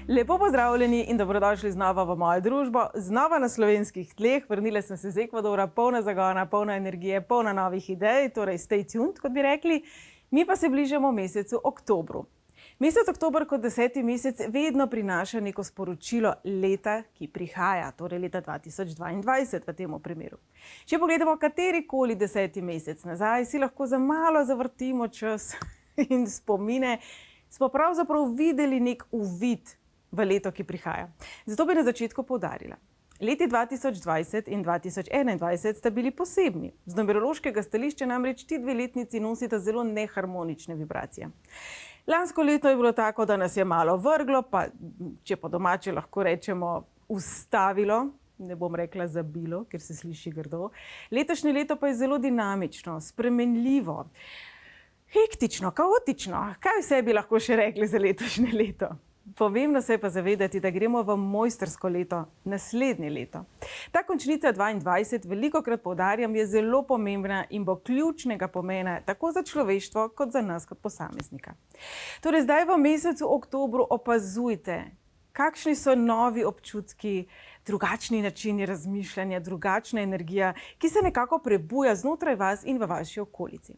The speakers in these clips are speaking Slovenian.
Lepo pozdravljeni in dobrodošli znova v mojo družbo, znova na slovenskih tleh. Vrnila sem se iz Ekvadora, polna zagona, polna energije, polna novih idej, torej stay tuned, kot bi rekli. Mi pa se bližamo mesecu oktobru. Mesec oktober kot 10. mesec vedno prinaša neko sporočilo leta, ki prihaja, torej leta 2022 v tem primeru. Če pogledamo katerikoli 10. mesec nazaj, si lahko za malo zavrtimo čas in spomine, smo pravzaprav videli nek uvid v leto, ki prihaja. Zato bi na začetku poudarila. Leti 2020 in 2021 sta bili posebni. Z numerološkega stališča namreč ti dve letnici nosita zelo neharmonične vibracije. Lansko leto je bilo tako, da nas je malo vrglo, pa če po domače lahko rečemo ustavilo, ne bom rekla zabilo, ker se sliši grdo. Letošnje leto pa je zelo dinamično, spremenljivo, hektično, kaotično. Kaj vse bi lahko še rekli za letošnje leto? Pomembno se je pa zavedati, da gremo v mojstrsko leto, naslednje leto. Ta končnica 22, velikokrat poudarjam, je zelo pomembna in bo ključnega pomena tako za človeštvo, kot za nas kot posameznika. Torej, zdaj v mesecu oktobru opazujte, kakšni so novi občutki, drugačni načini razmišljanja, drugačna energija, ki se nekako prebuja znotraj vas in v vaši okolici.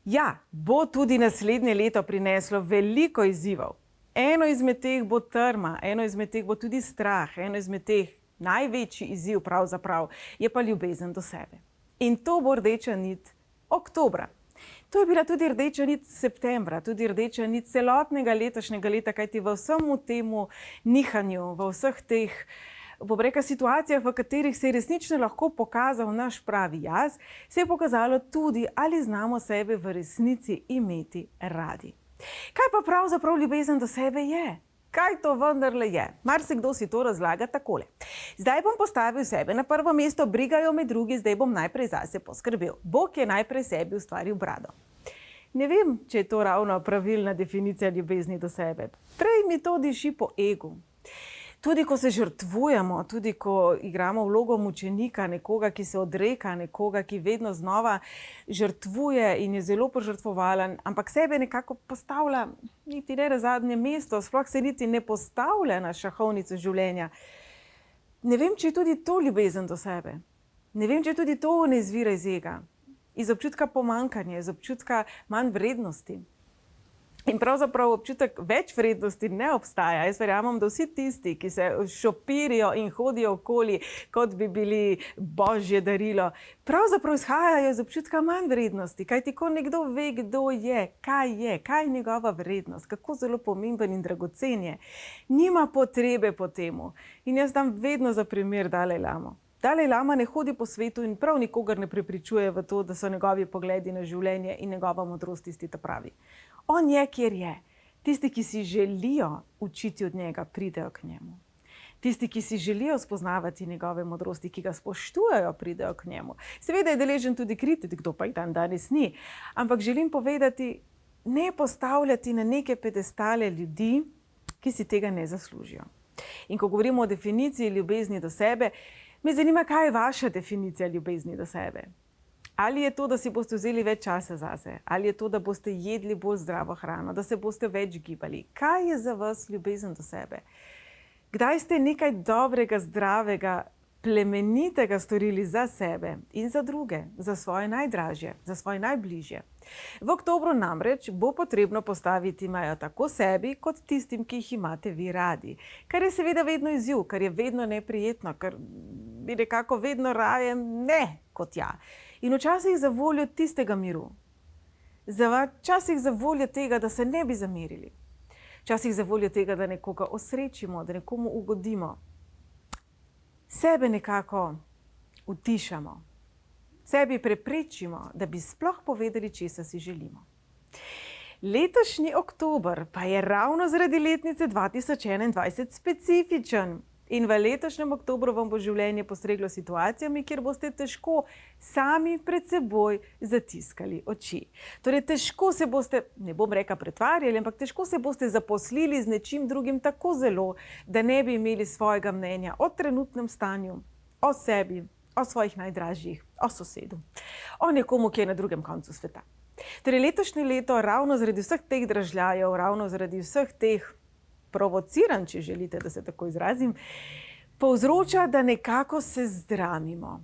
Ja, bo tudi naslednje leto prineslo veliko izzivov. Eno izmed teh bo trma, eno izmed teh bo tudi strah, eno izmed teh največji izziv pravzaprav je pa ljubezen do sebe. In to bo rdeča nit oktobra. To je bila tudi rdeča nit septembra, tudi rdeča nit celotnega letošnjega leta, kajti v vsemu temu nihanju, v vseh teh situacijah, v katerih se je resnično lahko pokazal naš pravi jaz, se je pokazalo tudi, ali znamo sebe v resnici imeti radi. Kaj pa pravzaprav ljubezen do sebe je? Kaj to vendarle je? Marsikdo si to razlaga takole. Zdaj bom postavil sebe na prvo mesto, brigajo me drugi, zdaj bom najprej zase poskrbel. Bog je najprej sebi ustvaril brado. Ne vem, če je to ravno pravilna definicija ljubezni do sebe. Prej mi to diši po egu. Tudi ko se žrtvujemo, tudi ko igramo vlogo mučenika, nekoga, ki se odreka, nekoga, ki vedno znova žrtvuje in je zelo požrtvovalen, ampak sebe nekako postavlja niti ne na zadnje mesto, sploh se niti ne postavlja na šahovnico življenja. Ne vem, če je tudi to ljubezen do sebe. Ne vem, če tudi to ne izvira iz ega, iz občutka pomanjkanja, iz občutka manj vrednosti. In pravzaprav občutek več vrednosti ne obstaja. Jaz verjamem, da vsi tisti, ki se šopirijo in hodijo okoli, kot bi bili božje darilo, pravzaprav izhajajo iz občutka manj vrednosti. Kajti ko nekdo ve, kdo je, kaj je njegova vrednost, kako zelo pomemben in dragocen je, nima potrebe po temu. In jaz dam vedno za primer Dalaj Lamo. Dalaj Lama ne hodi po svetu in prav nikogar ne prepričuje v to, da so njegovi pogledi na življenje in njegova modrost tisti ta pravi. On je, kjer je. Tisti, ki si želijo učiti od njega, pridejo k njemu. Tisti, ki si želijo spoznavati njegove modrosti, ki ga spoštujejo, pridejo k njemu. Seveda je deležen tudi kritik, kdo pa jih danes ni. Ampak želim povedati, ne postavljati na neke pedestale ljudi, ki si tega ne zaslužijo. In ko govorimo o definiciji ljubezni do sebe, me zanima, kaj je vaša definicija ljubezni do sebe. Ali je to, da si boste vzeli več časa zase? Ali je to, da boste jedli bolj zdravo hrano, da se boste več gibali? Kaj je za vas ljubezen do sebe? Kdaj ste nekaj dobrega, zdravega, plemenitega storili za sebe in za druge, za svoje najdražje, za svoje najbližje? V oktobru namreč bo potrebno postaviti mejo tako sebi, kot tistim, ki jih imate vi radi. Kar je seveda vedno izziv, kar je vedno neprijetno, kar bi nekako vedno raje ne kot ja. In včasih za voljo tistega miru, včasih za voljo tega, da se ne bi zamerili, včasih za voljo tega, da nekoga osrečimo, da nekomu ugodimo, sebe nekako utišamo, sebi preprečimo, da bi sploh povedali, česa si želimo. Letošnji oktober pa je ravno zaradi letnice 2021 specifičen. In v letošnjem oktobru vam bo življenje postreglo situacijami, kjer boste težko sami pred seboj zatiskali oči. Torej, težko se boste, ne bom rekla pretvarjali, ampak težko se boste zaposlili z nečim drugim tako zelo, da ne bi imeli svojega mnenja o trenutnem stanju, o sebi, o svojih najdražjih, o sosedu, o nekomu, ki je na drugem koncu sveta. Torej, letošnje leto ravno zaradi vseh teh dražljajev, ravno zaradi vseh teh provociran, če želite, da se tako izrazim, povzroča, da nekako se zdramimo.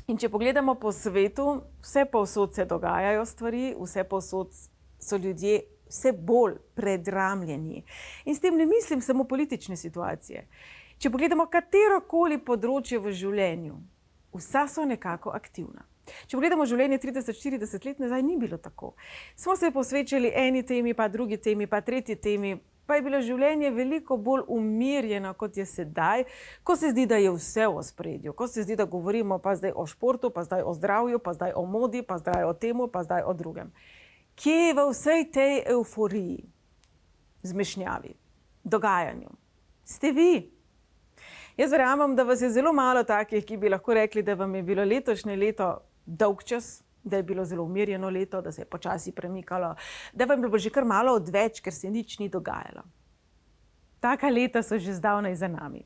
In če pogledamo po svetu, vse povsod se dogajajo stvari, vse povsod so ljudje vse bolj predramljeni. In s tem ne mislim samo politične situacije. Če pogledamo katerokoli področje v življenju, vsa so nekako aktivna. Če pogledamo življenje 30-40 let nazaj, ni bilo tako. Smo se posvečali eni temi, pa drugi temi, pa tretji temi, pa je bilo življenje veliko bolj umirjeno, kot je sedaj, ko se zdi, da je vse v ospredju, ko se zdi, da govorimo pa zdaj o športu, pa zdaj o zdravju, pa zdaj o modi, pa zdaj o temu, pa zdaj o drugem. Kje v vsej tej evforiji, zmešnjavi, dogajanju ste vi? Jaz verjamem, da vas je zelo malo takih, ki bi lahko rekli, da vam je bilo letošnje leto dolg čas, da je bilo zelo umirjeno leto, da se je počasi premikalo, da vam je bilo že kar malo odveč, ker se nič ni dogajalo. Taka leta so že zdavnaj za nami.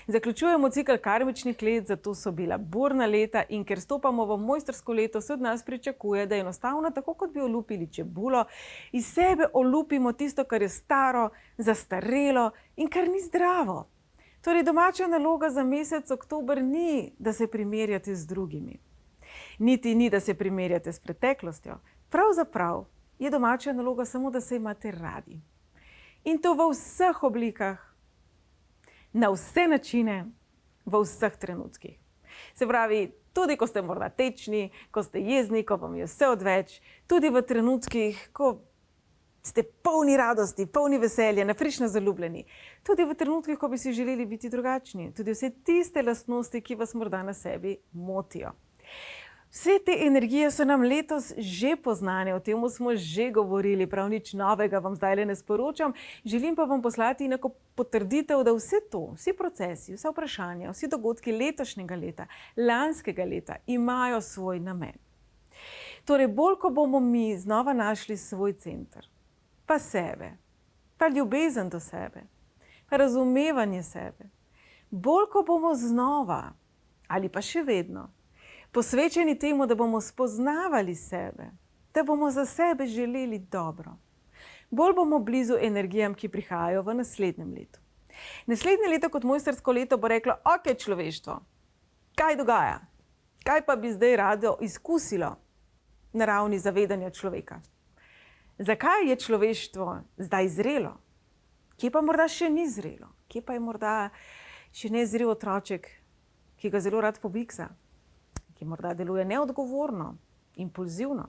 Zaključujemo cikl karmičnih let, zato so bila burna leta in ker stopamo v mojstrsko leto, se od nas pričakuje, da enostavno, tako kot bi olupili čebulo, iz sebe olupimo tisto, kar je staro, zastarelo in kar ni zdravo. Torej, domača naloga za mesec oktober ni, da se primerjate z drugimi. Niti ni, da se primerjate s preteklostjo. Pravzaprav je domača naloga samo, da se imate radi. In to v vseh oblikah, na vse načine, v vseh trenutkih. Se pravi, tudi ko ste morda tečni, ko ste jezni, ko vam je vse odveč, tudi v trenutkih, ko ste polni radosti, polni veselja, nafrišno zaljubljeni. Tudi v trenutkih, ko bi si želeli biti drugačni. Tudi vse tiste lastnosti, ki vas morda na sebi motijo. Vse te energije so nam letos že poznane, o tem smo že govorili, prav nič novega vam zdaj ne sporočam. Želim pa vam poslati neko potrditev, da vse to, vsi procesi, vse vprašanja, vsi dogodki letošnjega leta, lanskega leta imajo svoj namen. Torej, bolj ko bomo mi znova našli svoj center, pa sebe, pa ljubezen do sebe, pa razumevanje sebe, bolj ko bomo znova, ali pa še vedno, posvečeni temu, da bomo spoznavali sebe, da bomo za sebe želeli dobro. Bolj bomo blizu energijam, ki prihajajo v naslednjem letu. Naslednje leto kot mojstrsko leto bo reklo, ok, človeštvo, kaj dogaja? Kaj pa bi zdaj rado izkusilo na ravni zavedanja človeka? Zakaj je človeštvo zdaj zrelo? Kje pa morda še ni zrelo? Kje pa je morda še nezrel otroček, ki ga zelo rad pobiksa? Ki morda deluje neodgovorno, impulzivno.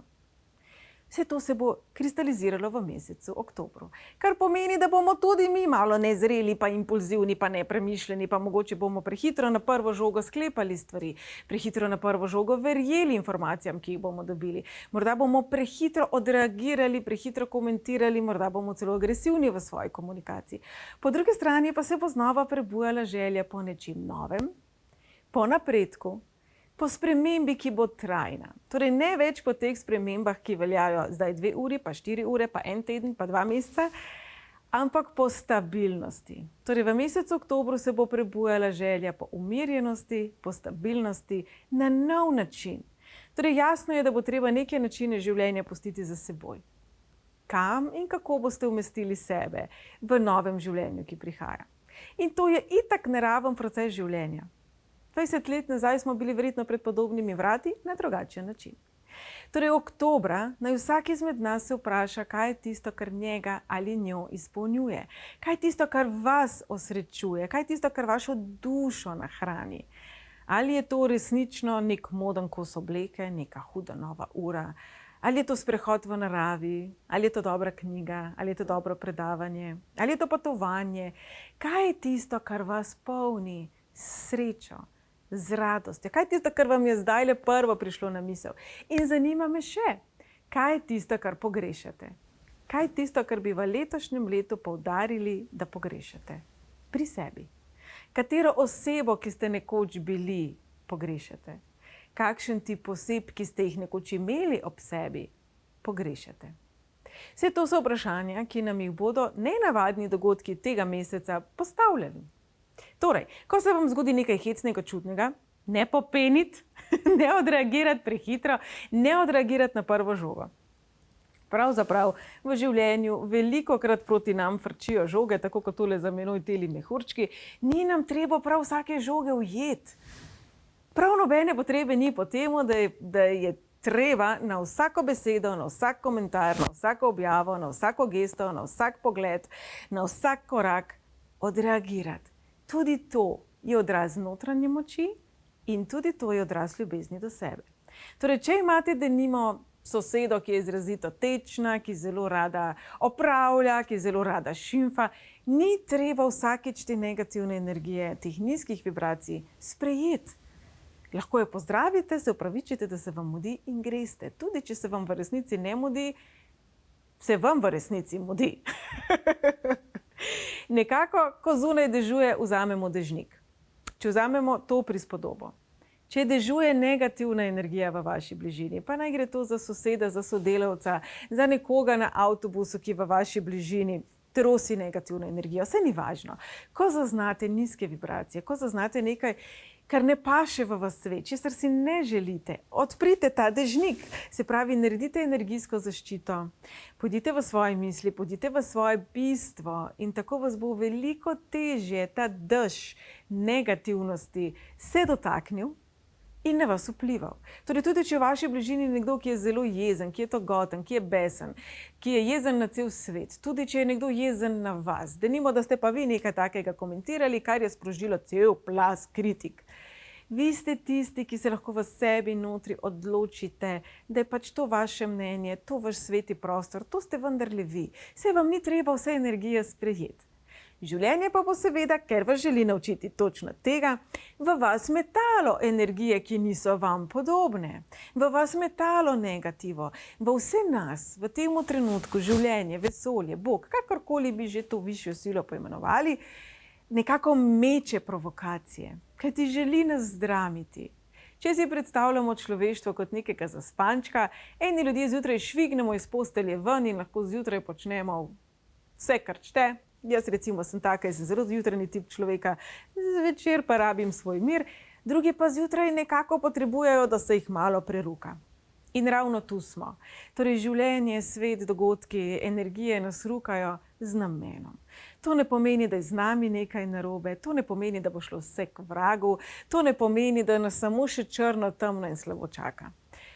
Vse to se bo kristaliziralo v mesecu oktobru. Kar pomeni, da bomo tudi mi malo nezreli, pa impulzivni, pa nepremišljeni, pa mogoče bomo prehitro na prvo žogo sklepali stvari, prehitro na prvo žogo verjeli informacijam, ki jih bomo dobili. Morda bomo prehitro odreagirali, prehitro komentirali, morda bomo celo agresivni v svoji komunikaciji. Po drugi strani pa se bo znova prebujala želja po nečem novem, po napredku, po spremembi, ki bo trajna. Torej, ne več po teh spremembah, ki veljajo zdaj 2 uri, pa 4 ure, pa 1 teden, pa 2 meseca, ampak po stabilnosti. Torej, v mesecu oktobru se bo prebujala želja po umirjenosti, po stabilnosti, na nov način. Torej, jasno je, da bo treba neke načine življenja pustiti za seboj. Kam in kako boste umestili sebe v novem življenju, ki prihaja? In to je itak naraven proces življenja. 20 let nazaj smo bili verjetno pred podobnimi vrati na drugačen način. Torej, oktobra naj vsak izmed nas se vpraša, kaj je tisto, kar njega ali njo izpolnjuje. Kaj je tisto, kar vas osrečuje, kaj je tisto, kar vašo dušo nahrani. Ali je to resnično nek moden kos obleke, neka huda nova ura, ali je to sprehod v naravi, ali je to dobra knjiga, ali je to dobro predavanje, ali je to potovanje. Kaj je tisto, kar vas polni s srečo, z radostjo? Kaj je tisto, kar vam je zdaj le prvo prišlo na misel? In zanima me še, kaj je tisto, kar pogrešate? Kaj je tisto, kar bi v letošnjem letu poudarili, da pogrešate? Pri sebi. Katero osebo, ki ste nekoč bili, pogrešate? Kakšen tip oseb, ki ste jih nekoč imeli ob sebi, pogrešate? Vse to so vprašanja, ki nam jih bodo nenavadni dogodki tega meseca postavljali. Torej, ko se vam zgodi nekaj hecnega, čudnega, ne popeniti, ne odreagirati prehitro, ne odreagirati na prvo žogo. Pravzaprav v življenju velikokrat proti nam frčijo žoge, tako kot tole za menoj teli mehurčki. Ni nam treba prav vsake žoge ujeti. Prav nobene potrebe ni po tem, da je treba na vsako besedo, na vsak komentar, na vsako objavo, na vsako gesto, na vsak pogled, na vsak korak odreagirati. Tudi to je odraz notranje moči in tudi to je odraz ljubezni do sebe. Torej, če imate denimo sosedo, ki je izrazito tečna, ki zelo rada opravlja, ki zelo rada šimfa, ni treba vsakič te negativne energije, teh nizkih vibracij sprejeti. Lahko jo pozdravite, se opravičite, da se vam mudi in greste. Tudi če se vam v resnici ne mudi, se vam v resnici mudi. Nekako, ko zunaj dežuje, vzamemo dežnik. Če vzamemo to prispodobo. Če dežuje negativna energija v vaši bližini, pa naj gre to za soseda, za sodelavca, za nekoga na avtobusu, ki v vaši bližini trosi negativno energijo, vse ni važno. Ko zaznate nizke vibracije, ko zaznate nekaj, kar ne paše v vas svet, česar si ne želite, odprite ta dežnik, se pravi, naredite energijsko zaščito, pojdite v svoje misli, pojdite v svoje bistvo in tako vas bo veliko težje ta dež negativnosti se dotaknil in na vas vplival. Torej, tudi če v vaši bližini nekdo, ki je zelo jezen, ki je togoten, ki je besen, ki je jezen na cel svet, tudi če je nekdo jezen na vas, denimo, da ste pa vi nekaj takega komentirali, kar je sprožilo cel plaz kritik. Vi ste tisti, ki se lahko v sebi notri odločite, da je pač to vaše mnenje, to vaš sveti prostor, to ste vendarle vi. Saj vam ni treba vse energije sprejeti. Življenje pa bo seveda, ker vas želi naučiti točno tega, v vas metalo energije, ki niso vam podobne, v vas metalo negativo, v vse nas, v tem trenutku življenje, vesolje, Bog, kakorkoli bi že to višjo silo poimenovali, nekako meče provokacije, kaj ti želi nas zdramiti. Če si predstavljamo človeštvo kot nekega zaspančka, eni ljudje zjutraj švignemo iz postelje ven in lahko zjutraj počnemo vse, kar čte. Jaz recimo sem taka, sem zelo zjutrajni tip človeka, zvečer pa rabim svoj mir, drugi pa zjutraj nekako potrebujejo, da se jih malo preruka. In ravno tu smo. Torej, življenje, svet, dogodki, energije nas rukajo z namenom. To ne pomeni, da je z nami nekaj narobe, to ne pomeni, da bo šlo vse k vragu, to ne pomeni, da nas samo še črno, temno in slabo čaka.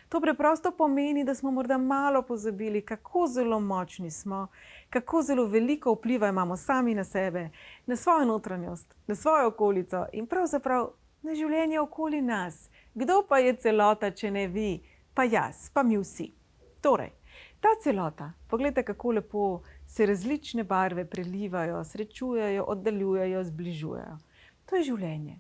To preprosto pomeni, da smo morda malo pozabili, kako zelo močni smo, kako zelo veliko vpliva imamo sami na sebe, na svojo notranjost, na svojo okolico in pravzaprav na življenje okoli nas. Kdo pa je celota, če ne vi, pa jaz, pa mi vsi. Torej, ta celota, poglejte, kako lepo se različne barve prelivajo, srečujejo, oddaljujejo, zbližujejo. To je življenje.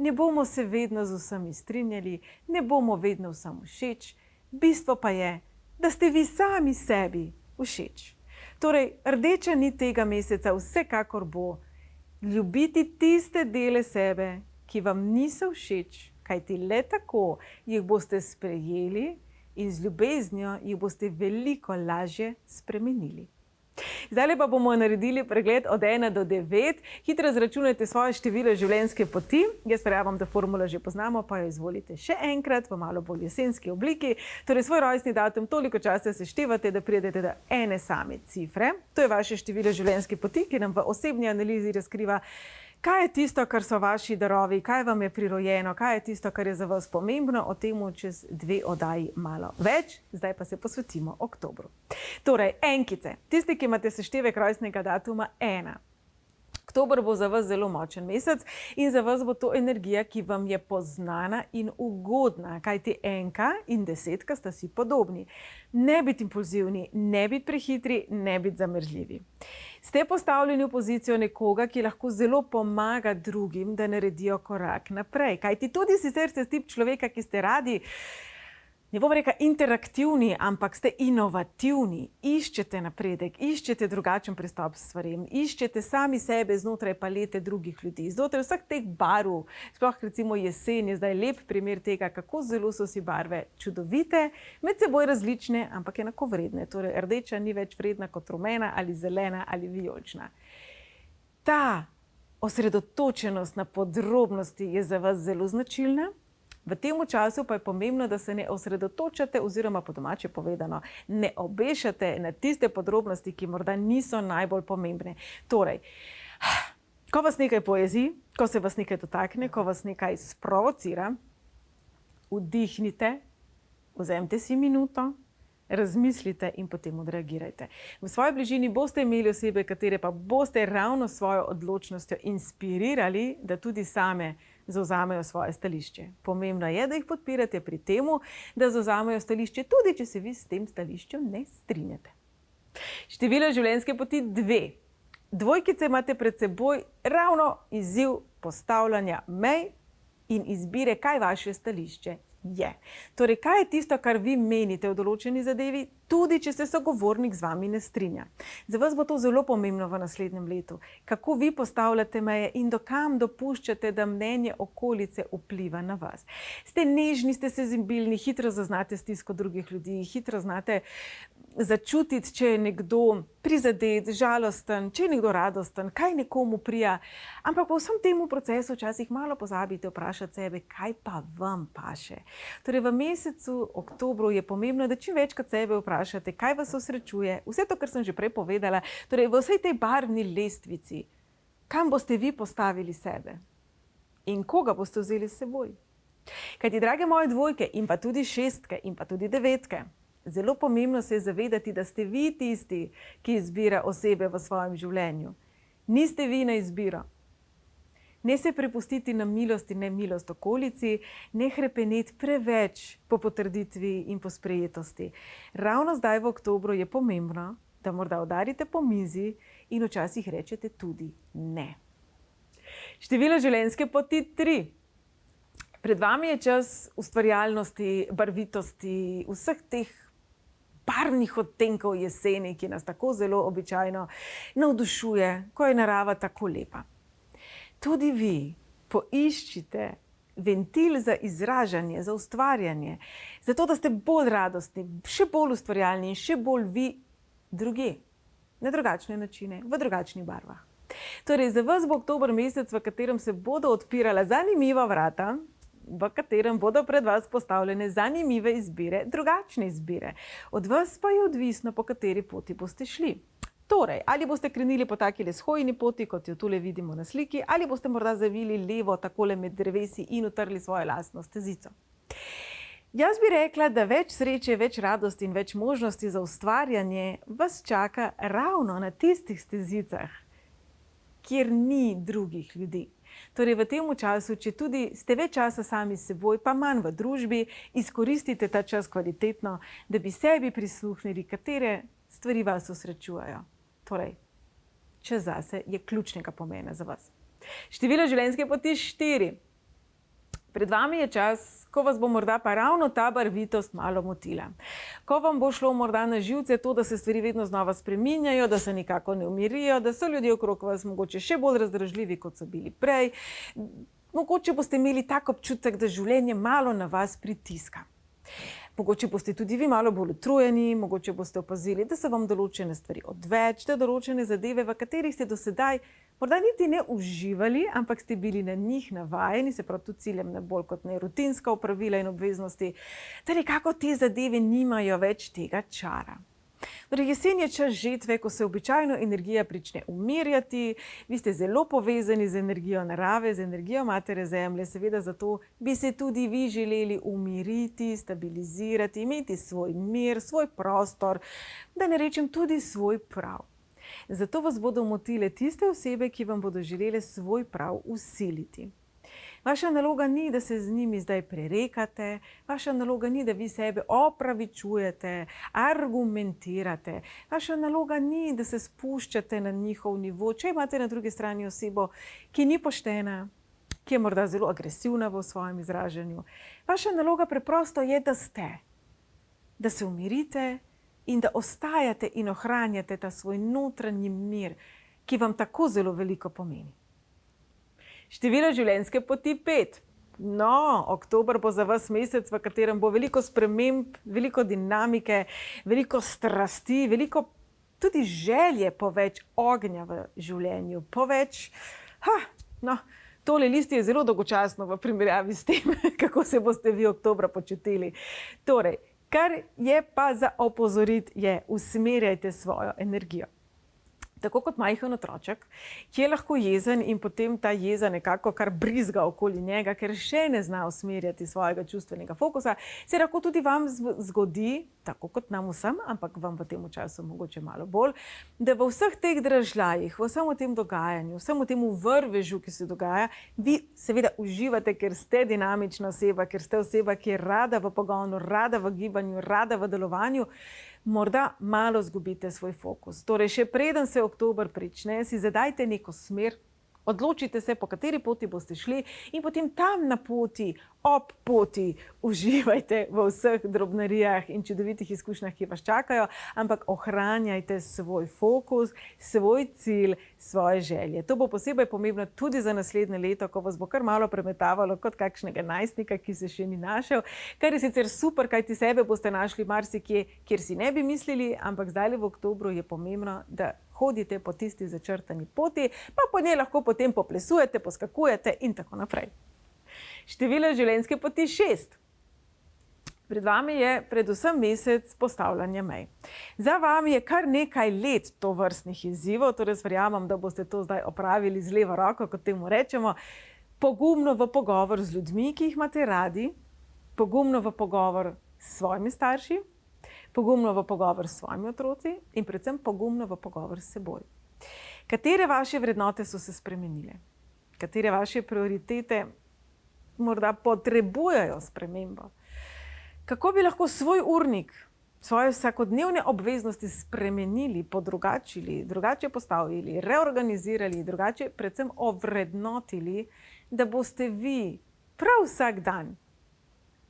Ne bomo se vedno z vsemi strinjali, ne bomo vedno vsem všeč, bistvo pa je, da ste vi sami sebi všeč. Torej, rdeča nit tega meseca vsekakor bo ljubiti tiste dele sebe, ki vam niso všeč, kajti le tako jih boste sprejeli in z ljubeznijo jih boste veliko lažje spremenili. Zdaj pa bomo naredili pregled od 1 do 9. Hitro izračunajte svoje število življenjske poti. Jaz verjamem, da formulo že poznamo, pa jo izvolite še enkrat v malo bolj jesenski obliki. Torej, svoj rojstni datum toliko časa seštevate, da pridete do ene same cifre. To je vaše število življenjske poti, ki nam v osebni analizi razkriva, kaj je tisto, kar so vaši darovi, kaj vam je prirojeno, kaj je tisto, kar je za vas pomembno, o tem čez 2 oddaji malo več. Zdaj pa se posvetimo oktobru. Torej, enkice, tisti, ki imate seštevek rojstnega datuma 1. Oktober bo za vas zelo močen mesec in za vas bo to energija, ki vam je poznana in ugodna, kajti 1 in 10 sta si podobni. Ne biti impulzivni, ne biti prehitri, ne biti zamrzljivi. Ste postavljeni v pozicijo nekoga, ki lahko zelo pomaga drugim, da naredijo korak naprej. Kajti tudi sicer ste tip človeka, ki ste radi, ne bom rekla interaktivni, ampak ste inovativni, iščete napredek, iščete drugačen pristop s stvarem, iščete sami sebe znotraj palete drugih ljudi, znotraj vseh teh barv, sploh recimo jesen je zdaj lep primer tega, kako zelo so si barve čudovite, med seboj različne, ampak enakovredne. Torej, rdeča ni več vredna kot rumena ali zelena ali vijolična. Ta osredotočenost na podrobnosti je za vas zelo značilna. V tem času pa je pomembno, da se ne osredotočate oziroma po domače povedano, ne obešate na tiste podrobnosti, ki morda niso najbolj pomembne. Torej, ko vas nekaj pojezi, ko se vas nekaj dotakne, ko vas nekaj sprovocira, vdihnite, vzemite si minuto, razmislite in potem odreagirajte. V svoji bližini boste imeli osebe, katere pa boste ravno s svojo odločnostjo inspirirali, da tudi same zavzamejo svoje stališče. Pomembno je, da jih podpirate pri temu, da zavzamejo stališče, tudi če se vi s tem stališčem ne strinjate. Število življenjske poti 2. Dvojkice imate pred seboj ravno izziv postavljanja mej in izbire, kaj vaše stališče je. Torej, kaj je tisto, kar vi menite o določeni zadevi, tudi če se sogovornik z vami ne strinja. Za vas bo to zelo pomembno v naslednjem letu. Kako vi postavljate meje in dokam dopuščate, da mnenje okolice vpliva na vas. Ste nežni, ste senzibilni, hitro zaznate stisko drugih ljudi, hitro znate začutiti, če je nekdo prizadet, žalosten, če je nekdo radosten, kaj nekomu prija. Ampak po vsem temu procesu včasih malo pozabite vprašati sebe, kaj pa vam paše. Torej, v mesecu oktobru je pomembno, da čim večkrat sebe vprašate, kaj vas osrečuje. Vse to, kar sem že prej povedala, torej v vsej tej barvni lestvici, kam boste vi postavili sebe in koga boste vzeli s seboj. Kajti, drage moje dvojke in pa tudi šestke in pa tudi devetke, zelo pomembno se je zavedati, da ste vi tisti, ki izbira osebe v svojem življenju. Niste vi na izbiro. Ne se prepustiti na milost in nemilost okolici, ne hrepeneti preveč po potrditvi in po sprejetosti. Ravno zdaj v oktobru je pomembno, da morda udarite po mizi in včasih rečete tudi ne. Število življenjske poti 3. Pred vami je čas ustvarjalnosti, barvitosti, vseh teh barvnih odtenkov jeseni, ki nas tako zelo običajno navdušuje, ko je narava tako lepa. Tudi vi poiščite ventil za izražanje, za ustvarjanje, zato da ste bolj radostni, še bolj ustvarjalni in še bolj vi druge, na drugačne načine, v drugačnih barvah. Torej, za vas bo oktober mesec, v katerem se bodo odpirala zanimiva vrata, v katerem bodo pred vas postavljene zanimive izbire, drugačne izbire. Od vas pa je odvisno, po kateri poti boste šli. Torej, ali boste krenili po takile shojeni poti, kot jo tule vidimo na sliki, ali boste morda zavili levo takole med drevesi in utrli svojo lastno stezico. Jaz bi rekla, da več sreče, več radosti in več možnosti za ustvarjanje vas čaka ravno na tistih stezicah, kjer ni drugih ljudi. Torej, v tem času, če tudi ste več časa sami s seboj, pa manj v družbi, izkoristite ta čas kvalitetno, da bi sebi prisluhnili, katere stvari vas osrečujejo. Torej, čas zase je ključnega pomena za vas. Število življenjske poti 4. Pred vami je čas, ko vas bo morda pa ravno ta barvitost malo motila. Ko vam bo šlo morda na živce to, da se stvari vedno znova spreminjajo, da se nikako ne umirijo, da so ljudje okrog vas mogoče še bolj razdražljivi, kot so bili prej. Mogoče boste imeli tak občutek, da življenje malo na vas pritiska. Mogoče boste tudi vi malo bolj utrujeni, mogoče boste opazili, da so vam določene stvari odveč, da določene zadeve, v katerih ste do sedaj morda niti ne uživali, ampak ste bili na njih navajeni, se pravi tudi ciljem ne bolj kot ne rutinska opravila in obveznosti, da nekako te zadeve nimajo več tega čara. Torej, jesen je čas žetve, ko se običajno energija prične umirjati, vi ste zelo povezani z energijo narave, z energijo matere zemlje, seveda zato bi se tudi vi želeli umiriti, stabilizirati, imeti svoj mir, svoj prostor, da ne rečem tudi svoj prav. Zato vas bodo motile tiste osebe, ki vam bodo želele svoj prav vsiliti. Vaša naloga ni, da se z njimi zdaj prerekate, vaša naloga ni, da vi sebe opravičujete, argumentirate. Vaša naloga ni, da se spuščate na njihov nivo, če imate na drugi strani osebo, ki ni poštena, ki je morda zelo agresivna v svojem izražanju. Vaša naloga preprosto je, da ste, da se umirite in da ostajate in ohranjate ta svoj notranji mir, ki vam tako zelo veliko pomeni. Število življenjske poti 5. No, oktober bo za vas mesec, v katerem bo veliko sprememb, veliko dinamike, veliko strasti, veliko tudi želje po več ognja v življenju, po več, Tole listi je zelo dolgočasno v primerjavi s tem, kako se boste vi oktobra počutili. Torej, kar je pa za opozoriti, je usmerjajte svojo energijo. Tako kot majhen otroček, ki je lahko jezen in potem ta jeza nekako kar brizga okoli njega, ker še ne zna usmerjati svojega čustvenega fokusa, se lahko tudi vam zgodi, tako kot nam vsem, ampak vam v tem času mogoče malo bolj, da v vseh teh dražljajih, v vsem tem dogajanju, vsem tem vrvežu, ki se dogaja, vi seveda uživate, ker ste dinamična oseba, ker ste oseba, ki je rada v pogonu, rada v gibanju, rada v delovanju, morda malo zgubite svoj fokus. Torej, še preden se oktober prične, si zadajte neko smer, odločite se, po kateri poti boste šli in potem tam na poti, ob poti, uživajte v vseh drobnarijah in čudovitih izkušnjah, ki vas čakajo, ampak ohranjajte svoj fokus, svoj cilj, svoje želje. To bo posebej pomembno tudi za naslednje leto, ko vas bo kar malo premetavalo kot kakšnega najstnika, ki se še ni našel, kar je sicer super, kajti sebe boste našli marsikje, kjer si ne bi mislili, ampak zdaj v oktobru je pomembno, da hodite po tisti začrtani poti, pa po njej lahko potem poplesujete, poskakujete in tako naprej. Število življenjske poti 6. Pred vami je predvsem mesec postavljanja mej. Za vami je kar nekaj let tovrstnih izzivov, torej verjamem, da boste to zdaj opravili z levo roko, kot temu rečemo, pogumno v pogovor z ljudmi, ki jih imate radi, pogumno v pogovor s svojimi starši, pogumno v pogovor s svojimi otroci in predvsem pogumno v pogovor s seboj. Katere vaše vrednote so se spremenile? Katere vaše prioritete morda potrebujejo spremembo? Kako bi lahko svoj urnik, svoje vsakodnevne obveznosti spremenili, podrugačili, drugače postavili, reorganizirali, drugače predvsem ovrednotili, da boste vi prav vsak dan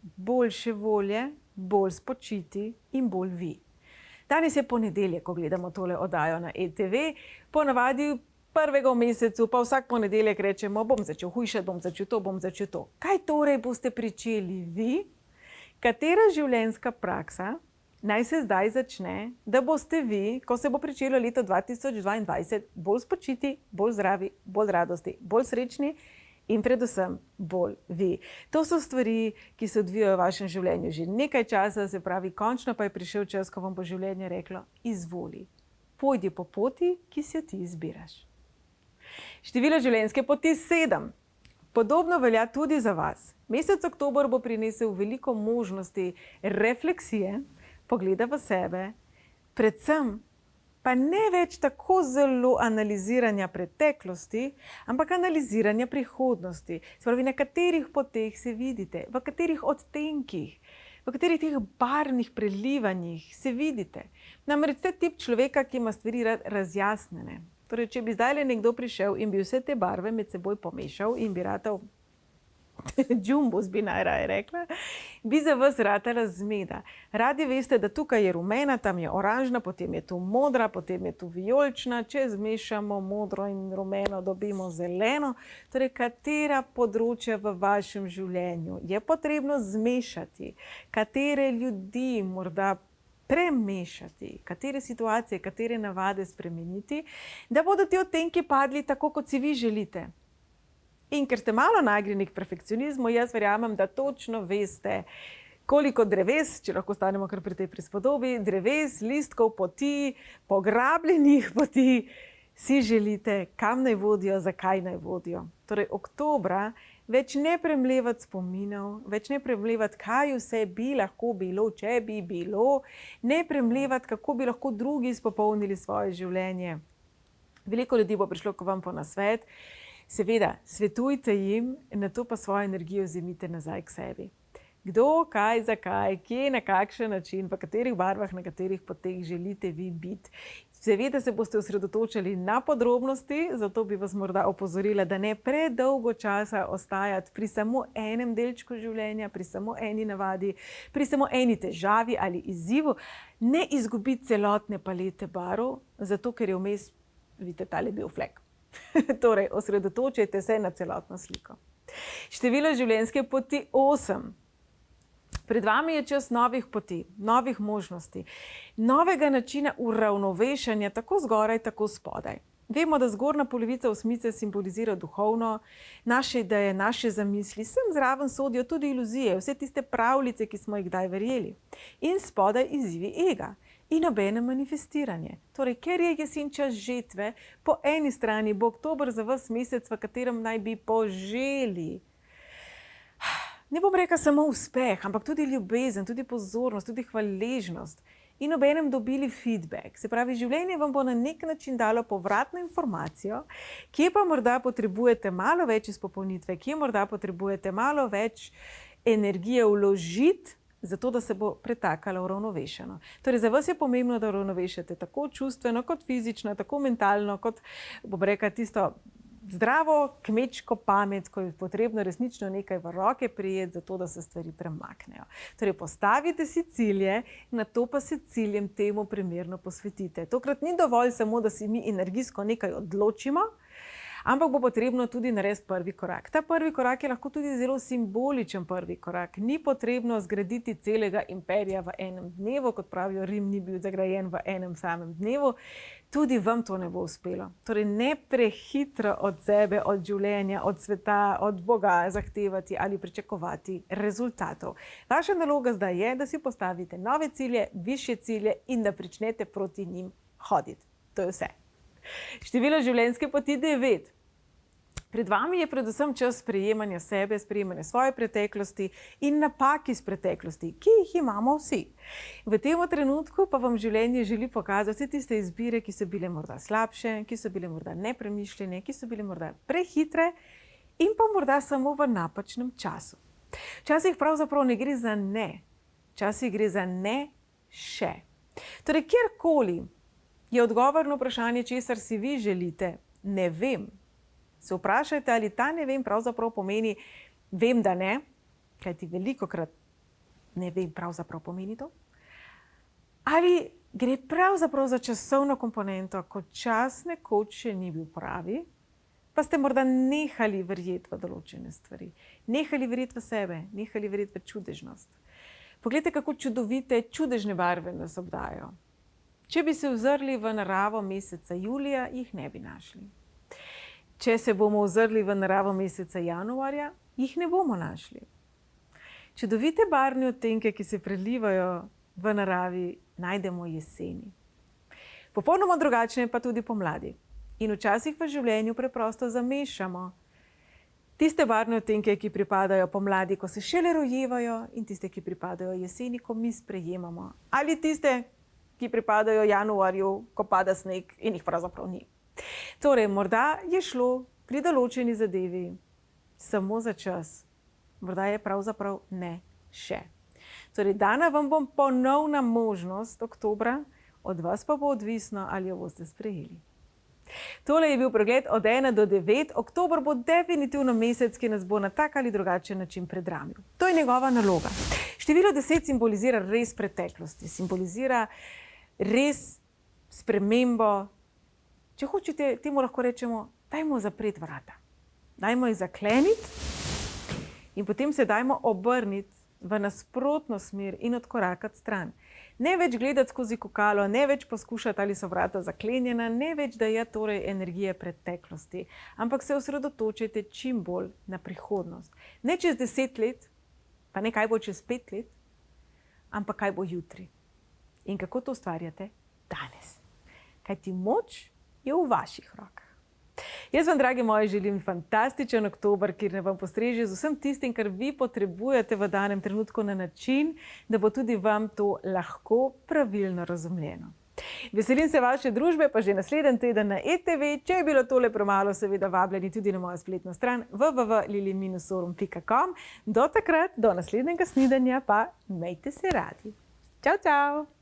boljše volje, bolj spočiti in bolj vi. Danes je ponedeljek, ko gledamo tole oddajo na ETV, ponavadi prvega v mesecu, pa vsak ponedeljek rečemo, bom začel hujšati, bom začel to, bom začel to. Kaj torej boste pričeli vi? Katera življenjska praksa naj se zdaj začne, da boste vi, ko se bo pričelo leto 2022, bolj spočiti, bolj zdravi, bolj radosti, bolj srečni in predvsem bolj vi. To so stvari, ki se odvijajo v vašem življenju že nekaj časa, se pravi, končno pa je prišel čas, ko vam bo življenje reklo, izvoli, pojdi po poti, ki si jo ti izbiraš. Število življenjske poti 7. Podobno velja tudi za vas. Mesec oktober bo prinesel veliko možnosti refleksije, pogleda v sebe, predvsem pa ne več tako zelo analiziranja preteklosti, ampak analiziranja prihodnosti. Se pravi, na katerih poteh se vidite, v katerih odtenkih, v katerih teh barvnih prelivanjih se vidite. Namreč ste tip človeka, ki ima stvari razjasnjene. Torej, če bi zdaj nekdo prišel in bi vse te barve med seboj pomešal in bi ratal džumbus, bi najraje rekla, bi za vas ratala zmeda. Radi veste, da tukaj je rumena, tam je oranžna, potem je tu modra, potem je tu vijolična, če zmešamo modro in rumeno, dobimo zeleno. Torej, katera področja v vašem življenju je potrebno zmešati, katere ljudi morda premešati, katere situacije, katere navade spremeniti, da bodo ti odtenki padli tako, kot si vi želite. In ker ste malo nagnjeni k perfekcionizmu, jaz verjamem, da točno veste, koliko dreves, če lahko stanemo kar pri tej prispodobi, dreves, listkov, poti, pograbljenih poti, si želite, kam naj vodijo, zakaj naj vodijo. Torej, oktobra več ne premlevati spominov, več ne premlevati, kaj vse bi lahko bilo, če bi bilo, ne premlevati, kako bi lahko drugi izpopolnili svoje življenje. Veliko ljudi bo prišlo k vam po nasvet. Seveda, svetujte jim, nato pa svojo energijo vzemite nazaj k sebi. Kdo, kaj, zakaj, kje, na kakšen način, v katerih barvah, na katerih poteh želite vi biti. Seveda se boste osredotočali na podrobnosti, zato bi vas morda opozorila, da ne predolgo časa ostajati pri samo enem delčku življenja, pri samo eni navadi, pri samo eni težavi ali izzivu. Ne izgubiti celotne palete barv, zato ker je vmes, vidite, tale bil flek. Torej, osredotočite se na celotno sliko. Število življenjske poti 8. Pred vami je čas novih poti, novih možnosti, novega načina uravnovešanja tako zgoraj, tako spodaj. Vemo, da zgornja polovica osmice simbolizira duhovno, naše ideje, naše zamisli, sem zraven sodijo tudi iluzije, vse tiste pravljice, ki smo jih kdaj verjeli. In spodaj izzivi ega in obenem manifestiranje. Torej, ker je jesen čas žetve, po eni strani bo oktober za vas mesec, v katerem naj bi poželi. Ne bom rekla samo uspeh, ampak tudi ljubezen, tudi pozornost, tudi hvaležnost. In obenem dobili feedback. Se pravi, življenje vam bo na nek način dalo povratno informacijo, kje pa morda potrebujete malo več izpopolnitve, kje morda potrebujete malo več energije vložiti, zato da se bo pretakalo uravnovešeno. Torej, za vas je pomembno, da uravnovešate tako čustveno, kot fizično, tako mentalno, kot bom rekla tisto zdravo kmečko pamet, ko je potrebno resnično nekaj v roke prijeti, zato da se stvari premaknejo. Torej, postavite si cilje, nato pa se ciljem temu primerno posvetite. Tokrat ni dovolj samo, da si mi energijsko nekaj odločimo, ampak bo potrebno tudi narediti prvi korak. Ta prvi korak je lahko tudi zelo simboličen prvi korak. Ni potrebno zgraditi celega imperija v enem dnevu, kot pravijo, Rim ni bil zagrajen v enem samem dnevu. Tudi vam to ne bo uspelo. Torej, ne prehitro od sebe, od življenja, od sveta, od Boga zahtevati ali pričakovati rezultatov. Vaša naloga zdaj je, da si postavite nove cilje, višje cilje in da pričnete proti njim hoditi. To je vse. Število življenjske poti 9. Pred vami je predvsem čas sprejemanja sebe, sprejemanja svoje preteklosti in napak iz preteklosti, ki jih imamo vsi. V tem trenutku pa vam življenje želi pokazati vse tiste izbire, ki so bile morda slabše, ki so bile morda nepremišljene, ki so bile morda prehitre in pa morda samo v napačnem času. Včasih pravzaprav ne gre za ne, včasih gre za ne še. Torej, kjerkoli je odgovor na vprašanje, česar si vi želite, ne vem. Se vprašajte, ali ta ne vem pravzaprav pomeni vem, da ne, kajti velikokrat ne vem pravzaprav pomeni to. Ali gre pravzaprav za časovno komponento, ko čas nekoč še ni bil pravi, pa ste morda nehali verjeti v določene stvari, nehali verjeti v sebe, nehali verjeti v čudežnost. Poglejte, kako čudovite, čudežne barve nas obdajajo. Če bi se ozrli v naravo meseca julija, jih ne bi našli. Če se bomo ozrli v naravo meseca januarja, jih ne bomo našli. Čudovite barvne odtenke, ki se prelivajo v naravi, najdemo jeseni. Popolnoma drugačne pa tudi pomladi. In včasih v življenju preprosto zamešamo tiste barvne odtenke, ki pripadajo pomladi, ko se šele rojevajo, in tiste, ki pripadajo jeseni, ko mi sprejemamo. Ali tiste, ki pripadajo januarju, ko pada sneg in jih pravzaprav ni. Torej, morda je šlo pri določeni zadevi samo za čas. Morda je pravzaprav ne še. Torej, dana vam bom ponovna možnost oktobra, od vas pa bo odvisno, ali jo boste sprejeli. Tole je bil pregled od 1 do 9. Oktober bo definitivno mesec, ki nas bo na tak ali drugačen način predramil. To je njegova naloga. Število 10 simbolizira res preteklosti, simbolizira res spremembo. Če hočete, temu lahko rečemo, dajmo zapreti vrata. Dajmo jih zakleniti in potem se dajmo obrniti v nasprotno smer in odkorakati stran. Ne več gledati skozi kukalo, ne več poskušati, ali so vrata zaklenjena, ne več dajati torej energije preteklosti, ampak se osredotočite čim bolj na prihodnost. Ne čez 10 let, pa ne kaj bo čez 5 let, ampak kaj bo jutri. In kako to ustvarjate danes. Kajti moč je v vaših rokah. Jaz vam, dragi moji, želim fantastičen oktober, kjer vam postreže z vsem tistim, kar vi potrebujete v danem trenutku na način, da bo tudi vam to lahko pravilno razumljeno. Veselim se vaše družbe, pa že naslednji teden na ETV. Če je bilo tole premalo, seveda vabljeni tudi na mojo spletno stran www.lili-sorum.com. Do takrat, do naslednjega snidenja, pa imejte se radi. Čau, čau!